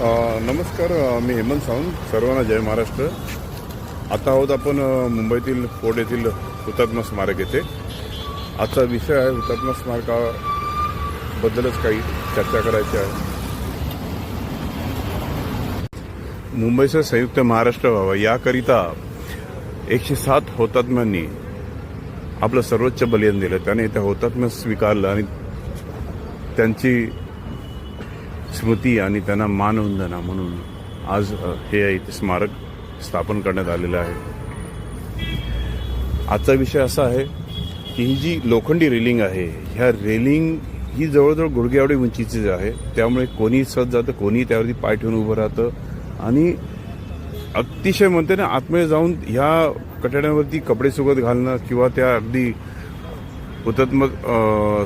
नमस्कार. मी हेमंत सावंत. सर्वांना जय महाराष्ट्र. आता आहोत आपण मुंबईतील फोर्ट येथील हुतात्मा स्मारक येथे. आजचा विषय आहे हुतात्मा स्मारकाबद्दलच काही चर्चा करायची आहे. मुंबईचं संयुक्त महाराष्ट्र व्हावा याकरिता 107 हुतात्म्यांनी आपलं सर्वोच्च बलिदान दिलं. त्याने त्या हुतात्म्य स्वीकारलं आणि त्यांची स्मृती आणि त्यांना मानवंदना म्हणून आज हे स्मारक स्थापन करण्यात आलेलं आहे. आजचा विषय असा आहे की ही जी लोखंडी रेलिंग आहे, ह्या रेलिंग ही जवळजवळ गुडघ्याएवढी उंचीची आहे. त्यामुळे कोणी सहज जातं, कोणी त्यावरती पाय ठेवून उभं राहतं आणि अतिशय म्हणते ना आतमध्ये जाऊन ह्या कठड्यांवरती कपडे सुकत घालणं किंवा त्या अगदी हुतात्मा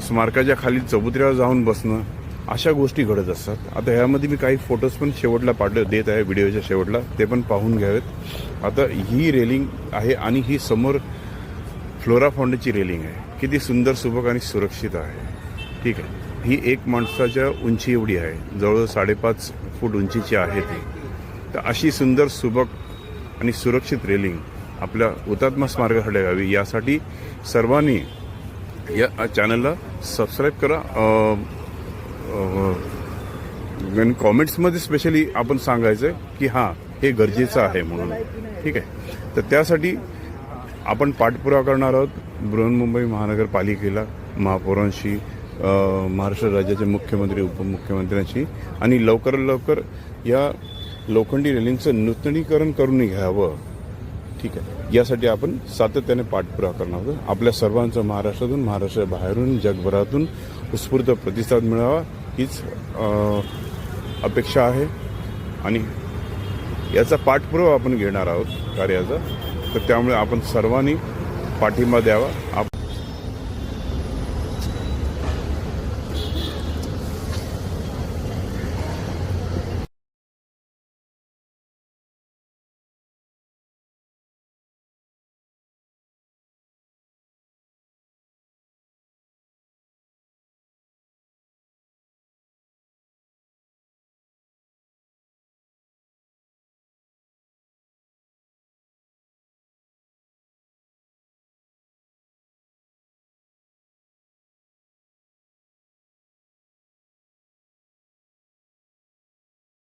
स्मारकाच्या खाली चबुतऱ्यावर जाऊन बसणं, अशा गोष्टी घडत असतात. आता ह्यामध्ये मी काही फोटोज पण शेवटला देत आहे, व्हिडिओच्या शेवटला, ते पण पाहून घ्यावेत. आता ही रेलिंग आहे आणि ही समोर फ्लोरा फाउंडेची रेलिंग आहे. किती सुंदर, सुबक आणि सुरक्षित आहे. ठीक आहे. ही एक माणसाच्या उंची एवढी आहे, जवळजवळ 5.5 फूट उंचीची आहे ती. तर अशी सुंदर, सुबक आणि सुरक्षित रेलिंग आपल्या हुतात्मा स्मारकासाठी यावी यासाठी सर्वांनी या चॅनलला सबस्क्राईब करा. कॉमेंट्समध्ये स्पेशली आपण सांगायचं की हां, हे गरजेचं आहे म्हणून. ठीक आहे. तर त्यासाठी आपण पाठपुरावा करणार आहोत बृहन्मुंबई महानगरपालिकेला, महापौरांशी, महाराष्ट्र राज्याचे मुख्यमंत्री, उपमुख्यमंत्र्यांशी, आणि लवकरात लवकर या लोखंडी रेलिंगचं नूतनीकरण करून घ्यावं. ठीक आहे. यासाठी आपण सातत्याने पाठपुरावा करणार आहोत. आपल्या सर्वांचं महाराष्ट्रातून, महाराष्ट्राबाहेरून, जगभरातून उत्स्फूर्त प्रतिसाद मिळावा हीच अपेक्षा आहे आणि याचा पाठपुरावा आपण घेणार आहोत कार्याचा. तर त्यामुळे आपण सर्वांनी पाठिंबा द्यावा.